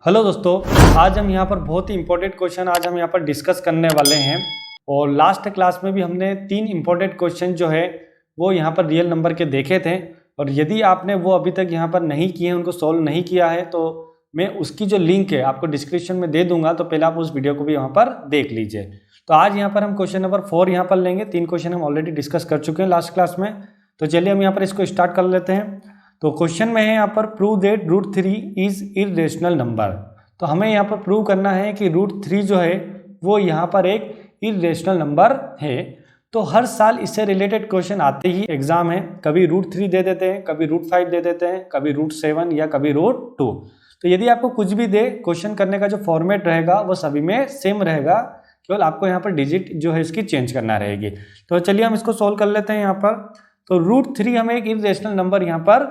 Hello दोस्तों, आज हम यहाँ पर बहुत ही इंपॉर्टेंट क्वेश्चन आज हम यहाँ पर डिस्कस करने वाले हैं। और लास्ट क्लास में भी हमने 3 इंपॉर्टेंट क्वेश्चन जो है वो यहाँ पर रियल नंबर के देखे थे। और यदि आपने वो अभी तक यहाँ पर नहीं किए हैं, उनको सॉल्व नहीं किया है, तो मैं उसकी जो लिंक है आपको डिस्क्रिप्शन में दे दूंगा, तो पहले आप उस वीडियो को भी यहाँ पर देख लीजिए। तो आज यहाँ पर हम क्वेश्चन नंबर 4 यहाँ पर लेंगे। 3 क्वेश्चन हम ऑलरेडी डिस्कस कर चुके हैं लास्ट क्लास में। तो चलिए हम यहाँ पर इसको स्टार्ट कर लेते हैं। तो क्वेश्चन में है यहाँ पर prove that √3 is irrational number. तो हमें यहाँ पर प्रूव करना है कि √3 जो है वो यहाँ पर एक इरेशनल नंबर है। तो हर साल इससे रिलेटेड क्वेश्चन आते ही एग्जाम है। कभी √3 दे देते हैं, कभी √5 दे देते हैं, कभी √7 या कभी √2। तो यदि आपको कुछ भी दे, क्वेश्चन करने का जो फॉर्मेट रहेगा वो सभी में सेम रहेगा, केवल आपको यहाँ पर डिजिट जो है इसकी चेंज करना रहेगी। तो चलिए हम इसको सोल्व कर लेते हैं यहाँ पर। तो √3 हमें एक इरेशनल नंबर यहाँ पर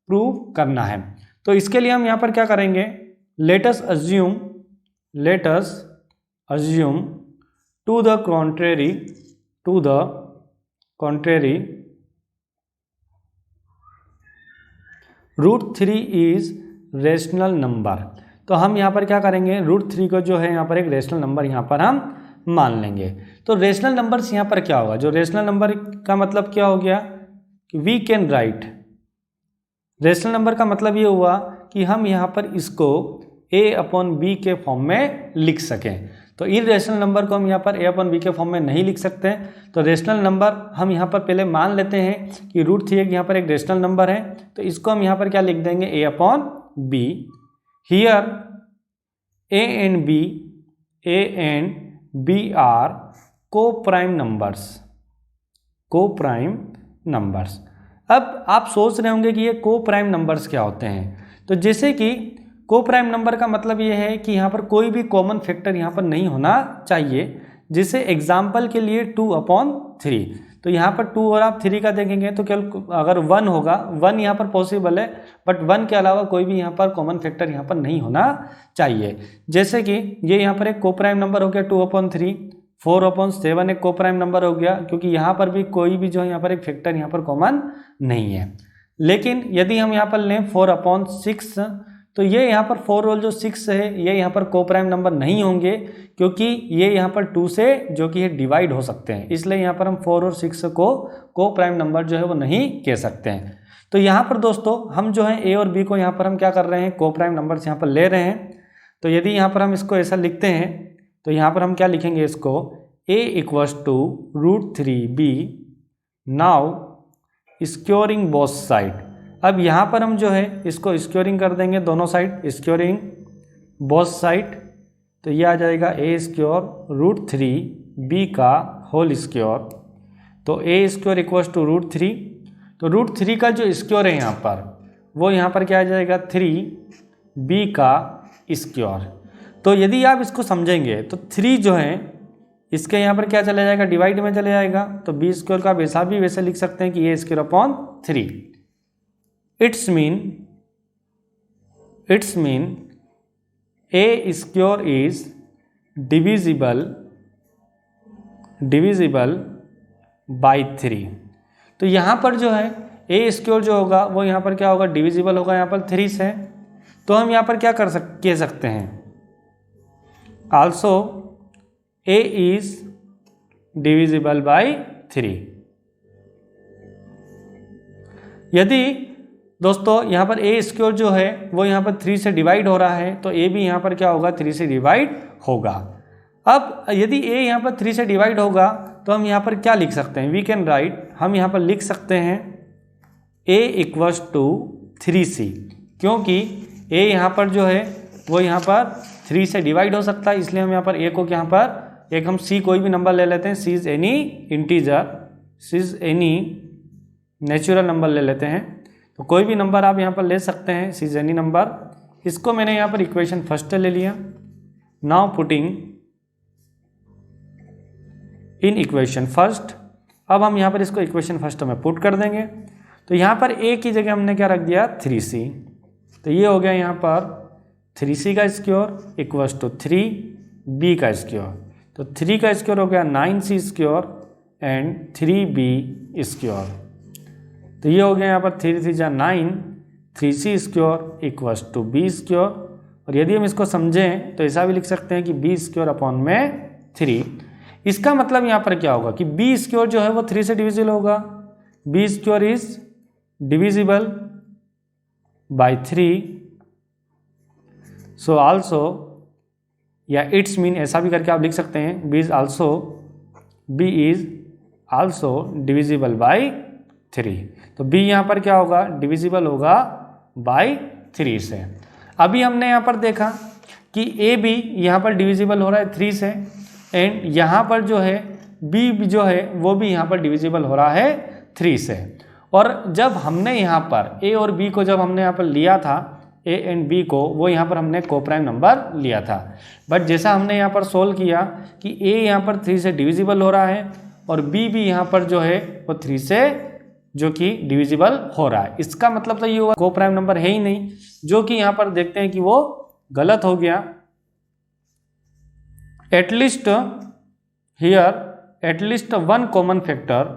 प्रूव करना है। तो इसके लिए हम यहाँ पर क्या करेंगे, let us assume to the contrary √3 is rational number. तो हम यहाँ पर क्या करेंगे, √3 को जो है यहाँ पर एक रेशनल नंबर यहाँ पर हम मान लेंगे। तो रेशनल नंबर्स यहाँ पर क्या होगा, जो रेशनल नंबर का मतलब क्या हो गया कि we can write. Rational number का मतलब ये हुआ कि हम यहाँ पर इसको a/b के फॉर्म में लिख सकें। तो इरेशनल नंबर को हम यहाँ पर a/b के फॉर्म में नहीं लिख सकते। तो रेशनल नंबर हम यहाँ पर पहले मान लेते हैं कि √3 यहाँ पर एक रेशनल नंबर है। तो इसको हम यहाँ पर क्या लिख देंगे, a/b। Here a and b are coprime numbers. अब आप सोच रहे होंगे कि ये को प्राइम नंबर्स क्या होते हैं। तो जैसे कि को प्राइम नंबर का मतलब ये है कि यहाँ पर कोई भी कॉमन फैक्टर यहाँ पर नहीं होना चाहिए। जैसे एग्जाम्पल के लिए 2/3। तो यहाँ पर 2 और आप 3 का देखेंगे तो केवल अगर 1 होगा, 1 यहाँ पर पॉसिबल है, बट 1 के अलावा कोई भी यहाँ पर कॉमन फैक्टर यहाँ पर नहीं होना चाहिए। जैसे कि ये यहाँ पर एक को प्राइम नंबर हो गया 2/3। 4/7 एक को प्राइम नंबर हो गया, क्योंकि यहाँ पर भी कोई भी जो है यहाँ पर एक फैक्टर यहाँ पर कॉमन नहीं है। लेकिन यदि हम यहाँ पर लें 4/6, तो ये यहाँ पर 4 और जो 6 है ये यहाँ पर को प्राइम नंबर नहीं होंगे, क्योंकि ये यहाँ पर 2 से जो कि है डिवाइड हो सकते हैं। इसलिए यहाँ पर हम 4 और 6 को प्राइम नंबर जो है वो नहीं कह सकते हैं। तो यहाँ पर दोस्तों हम जो है a और b को यहाँ पर हम क्या कर रहे हैं, को प्राइम नंबर्स यहाँ पर ले रहे हैं। तो यदि यहाँ पर हम इसको ऐसा लिखते हैं तो यहाँ पर हम क्या लिखेंगे, इसको a = √3b now scouring both side. अब यहाँ पर हम जो है इसको स्क्योरिंग कर देंगे दोनों साइड, स्क्योरिंग बोथ साइड। तो ये आ जाएगा a² √3b का होल स्क्योर। तो a² = √3। तो √3 का जो स्क्योर है यहाँ पर वो यहाँ पर क्या आ जाएगा, 3b का स्क्योर। तो यदि आप इसको समझेंगे तो 3 जो है इसके यहाँ पर क्या चला जाएगा, डिवाइड में चले जाएगा। तो b² का वैसा भी वैसे लिख सकते हैं कि a²/3। It's mean a² is divisible by 3। तो यहाँ पर जो है a² जो होगा वो यहाँ पर क्या होगा, डिविजिबल होगा यहाँ पर 3 से। तो हम यहाँ पर क्या कह सकते हैं, also a is divisible by 3। यदि दोस्तों यहाँ पर a² जो है वो यहाँ पर 3 से डिवाइड हो रहा है, तो a भी यहाँ पर क्या होगा, 3 से डिवाइड होगा। अब यदि a यहाँ पर 3 से डिवाइड होगा तो हम यहाँ पर क्या लिख सकते हैं, वी कैन राइट, हम यहाँ पर लिख सकते हैं a = 3c। क्योंकि a यहाँ पर जो है वो यहाँ पर 3 से डिवाइड हो सकता है, इसलिए हम यहाँ पर a को यहाँ पर एक हम c कोई भी नंबर ले लेते हैं, c is any integer, c is any natural number ले लेते हैं। तो कोई भी नंबर आप यहाँ पर ले सकते हैं, c इज एनी नंबर। इसको मैंने यहाँ पर इक्वेशन फर्स्ट ले लिया। Now putting in equation first. अब हम यहाँ पर इसको इक्वेशन फर्स्ट में पुट कर देंगे। तो यहाँ पर a की जगह हमने क्या रख दिया, 3c। तो ये हो गया यहाँ पर 3c का स्क्वायर = 3b का स्क्वायर। तो 3 का स्क्वायर हो गया 9c² एंड 3b²। तो ये हो गया यहाँ पर 3 3 जा 9, 3c² = b²। और यदि हम इसको समझें तो ऐसा भी लिख सकते हैं कि बी स्क्वायर अपॉन में 3। इसका मतलब यहाँ पर क्या होगा कि बी स्क्वायर जो है वो 3 से डिविजिबल होगा। B square is divisible by 3, so also, या इट्स मीन ऐसा भी करके आप लिख सकते हैं, B is also divisible by 3। तो बी यहाँ पर क्या होगा, डिविजिबल होगा बाय 3 से। अभी हमने यहाँ पर देखा कि ए बी यहाँ पर डिविजिबल हो रहा है 3 से, एंड यहाँ पर जो है बी जो है वो भी यहाँ पर डिविजिबल हो रहा है 3 से। और जब हमने यहाँ पर ए और बी को जब हमने यहाँ पर लिया था, ए एंड बी को, वो यहाँ पर हमने कोप्राइम नंबर लिया था। बट जैसा हमने यहाँ पर सोल्व किया कि ए यहाँ पर 3 से डिविजिबल हो रहा है और बी भी यहाँ पर जो है वो 3 से जो कि डिविजिबल हो रहा है, इसका मतलब तो ये हुआ कोप्राइम नंबर है ही नहीं, जो कि यहाँ पर देखते हैं कि वो गलत हो गया। At least one common factor,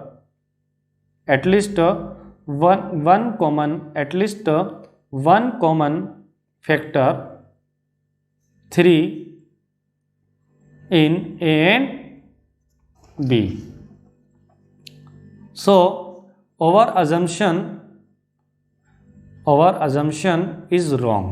one common factor 3 in A and B. So our assumption is wrong.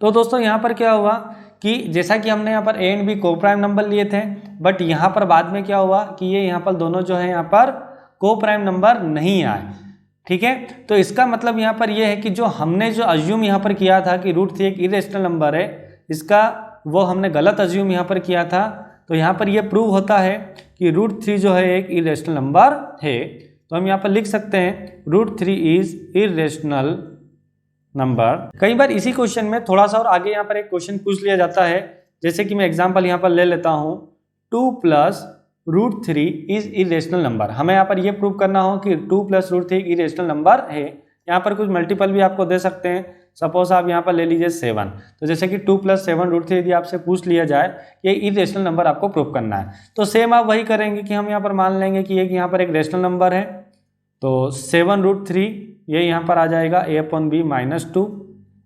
तो दोस्तों यहाँ पर क्या हुआ कि जैसा कि हमने यहाँ पर A and B coprime number लिए थे, बट यहाँ पर बाद में क्या हुआ कि ये यहाँ पर दोनों जो है यहाँ पर कोप्राइम नंबर नहीं आए। ठीक है, तो इसका मतलब यहाँ पर यह है कि जो हमने जो अज्यूम यहाँ पर किया था कि √3 एक इरेशनल नंबर है, इसका वो हमने गलत अज्यूम यहाँ पर किया था। तो यहाँ पर यह प्रूव होता है कि √3 जो है एक इरेशनल नंबर है। तो हम यहाँ पर लिख सकते हैं √3 इज इरेशनल नंबर। कई बार इसी क्वेश्चन में थोड़ा सा और आगे यहाँ पर एक क्वेश्चन पूछ लिया जाता है, जैसे कि मैं एग्जांपल यहाँ पर ले लेता हूँ, 2 + √3 इज इरेशनल नंबर। हमें यहाँ पर ये प्रूव करना हो कि 2 + √3 इरेशनल नंबर है। यहाँ पर कुछ मल्टीपल भी आपको दे सकते हैं, सपोज आप यहाँ पर ले लीजिए 7। तो जैसे कि 2 + 7 √3 यदि आपसे पूछ लिया जाए ये इरेशनल नंबर आपको प्रूव करना है, तो सेम आप वही करेंगे कि हम यहाँ पर मान लेंगे कि एक यहाँ पर एक रेशनल नंबर है, तो 7 √3 ये यहाँ पर आ जाएगा a/b -2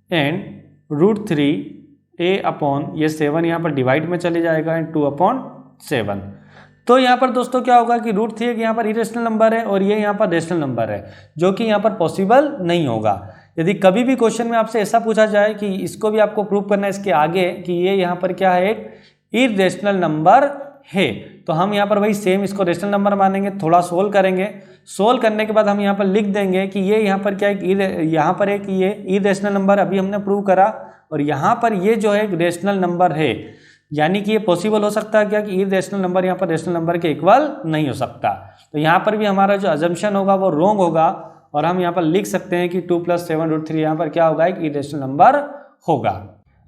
एंड √3 a/ ये 7 यहाँ पर डिवाइड में चले जाएगा एंड 2/7। तो यहाँ पर दोस्तों क्या होगा कि √3 एक यहाँ पर इरेशनल नंबर है और ये यहाँ पर रेशनल नंबर है, जो कि यहाँ पर पॉसिबल नहीं होगा। यदि कभी भी क्वेश्चन में आपसे ऐसा पूछा जाए कि इसको भी आपको प्रूव करना है इसके आगे कि ये यहाँ पर क्या है, एक इरेशनल नंबर है, तो हम यहाँ पर वही सेम इसको रेशनल नंबर मानेंगे, थोड़ा सोल्व करेंगे। सोल्व करने के बाद हम यहाँ पर लिख देंगे कि ये यहाँ पर क्या है, यहाँ पर एक ये इरेशनल नंबर अभी हमने प्रूव करा और यहाँ पर ये जो है एक रेशनल नंबर है, यानी कि ये पॉसिबल हो सकता है क्या कि इरेशनल नंबर यहाँ पर रेशनल नंबर के इक्वल नहीं हो सकता। तो यहाँ पर भी हमारा जो अजम्पशन होगा वो रॉन्ग होगा और हम यहाँ पर लिख सकते हैं कि 2 + 7 √3 यहाँ पर क्या होगा, एक इरेशनल नंबर होगा।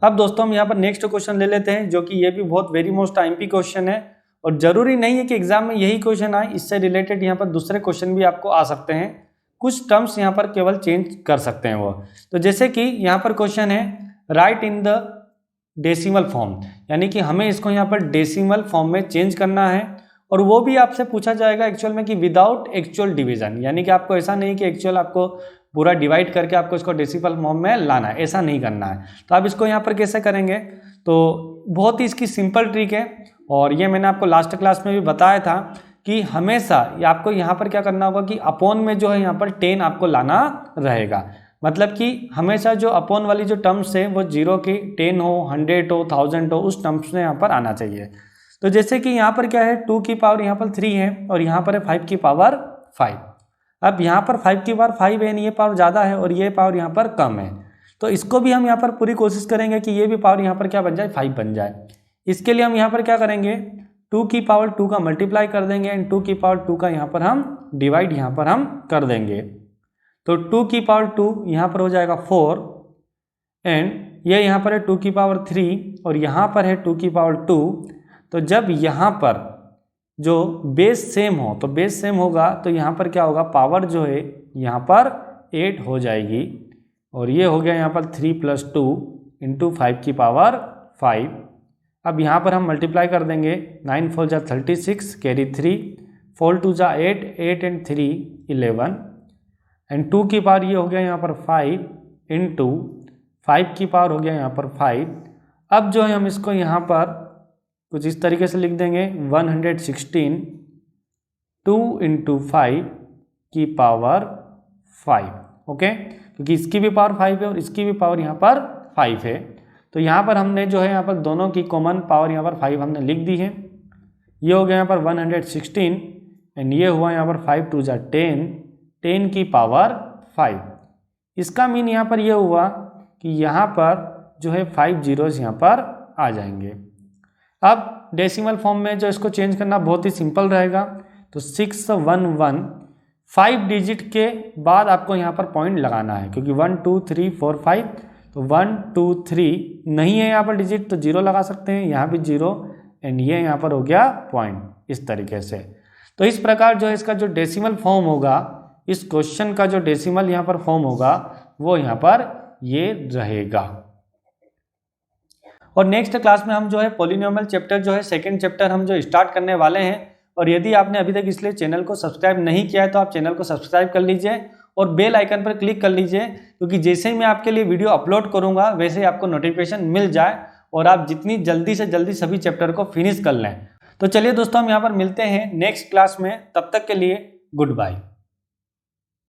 अब दोस्तों हम यहाँ पर नेक्स्ट क्वेश्चन ले लेते हैं, जो कि ये भी बहुत वेरी मोस्ट आईएमपी क्वेश्चन है और जरूरी नहीं है कि एग्जाम में यही क्वेश्चन आए, इससे रिलेटेड यहाँ पर दूसरे क्वेश्चन भी आपको आ सकते हैं। कुछ टर्म्स यहाँ पर केवल चेंज कर सकते हैं वो। तो जैसे कि यहाँ पर क्वेश्चन है right in the decimal form, यानी कि हमें इसको यहाँ पर डेसिमल फॉर्म में चेंज करना है और वो भी आपसे पूछा जाएगा एक्चुअल में कि विदाउट एक्चुअल डिवीजन, यानी कि आपको ऐसा नहीं कि एक्चुअल आपको पूरा डिवाइड करके आपको इसको डेसिमल फॉर्म में लाना है, ऐसा नहीं करना है। तो आप इसको यहाँ पर कैसे करेंगे, तो बहुत ही इसकी सिंपल ट्रिक है और ये मैंने आपको लास्ट क्लास में भी बताया था कि हमेशा आपको यहाँ पर क्या करना होगा कि अपॉन में जो है यहाँ पर 10 आपको लाना रहेगा। मतलब कि हमेशा जो अपॉन वाली जो टर्म्स है वो 0 की 10 हो, 100 हो, 1000 हो, उस टर्म्स में यहाँ पर आना चाहिए। तो जैसे कि यहाँ पर क्या है, 2 की पावर यहाँ पर 3 है और यहाँ पर है 5 की पावर 5। अब यहाँ पर 5 की पावर 5 है, ये पावर ज़्यादा है और ये पावर यहाँ पर कम है, तो इसको भी हम यहाँ पर पूरी कोशिश करेंगे कि ये भी पावर यहाँ पर क्या बन जाए, 5 बन जाए। इसके लिए हम यहाँ पर क्या करेंगे, 2 की पावर 2 का मल्टीप्लाई कर देंगे एंड 2 की पावर 2 का यहाँ पर हम डिवाइड यहाँ पर हम कर देंगे। तो 2 की पावर 2 यहाँ पर हो जाएगा 4 एंड ये यहाँ पर है 2 की पावर 3 और यहाँ पर है 2 की पावर 2। तो जब यहाँ पर जो बेस सेम हो तो बेस सेम होगा तो यहाँ पर क्या होगा, पावर जो है यहाँ पर 8 हो जाएगी और ये हो गया यहाँ पर 3 + 2 × 5 की पावर 5। अब यहाँ पर हम मल्टीप्लाई कर देंगे, 9 × 4 = 36 कैरी 3, 4 × 2 = 8, 8 एंड 3 11 एंड 2 की पावर ये हो गया यहाँ पर 5 इंटू 5 की पावर हो गया यहाँ पर 5। अब जो है हम इसको यहाँ पर कुछ इस तरीके से लिख देंगे 116 2 इंटू 5 की पावर 5। ओके, क्योंकि इसकी भी पावर 5 है और इसकी भी पावर यहाँ पर 5 है। तो यहाँ पर हमने जो है यहाँ पर दोनों की कॉमन पावर यहाँ पर 5 हमने लिख दी है। ये हो गया यहाँ पर 116 एंड ये हुआ यहाँ पर 5 2 जा 10 की पावर 5। इसका मीन यहाँ पर ये हुआ कि यहाँ पर जो है 5 जीरोस यहाँ पर आ जाएंगे। अब डेसिमल फॉर्म में जो इसको चेंज करना बहुत ही सिंपल रहेगा। तो 611 5 डिजिट के बाद आपको यहाँ पर पॉइंट लगाना है, क्योंकि 1 2 3 4 5, तो 1 2 3 नहीं है यहाँ पर डिजिट तो 0 लगा सकते हैं, यहाँ भी 0 एंड ये यहाँ पर हो गया पॉइंट, इस तरीके से। तो इस प्रकार जो है इसका जो डेसिमल फॉर्म होगा, इस क्वेश्चन का जो डेसिमल यहाँ पर फॉर्म होगा वो यहाँ पर ये रहेगा। और नेक्स्ट क्लास में हम जो है पॉलिनोमियल चैप्टर जो है सेकंड चैप्टर हम जो स्टार्ट करने वाले हैं। और यदि आपने अभी तक इसलिए चैनल को सब्सक्राइब नहीं किया है तो आप चैनल को सब्सक्राइब कर लीजिए और बेल आइकन पर क्लिक कर लीजिए, क्योंकि जैसे ही मैं आपके लिए वीडियो अपलोड करूंगा वैसे ही आपको नोटिफिकेशन मिल जाए और आप जितनी जल्दी से जल्दी सभी चैप्टर को फिनिश कर लें। तो चलिए दोस्तों, हम यहाँ पर मिलते हैं नेक्स्ट क्लास में, तब तक के लिए गुड बाय।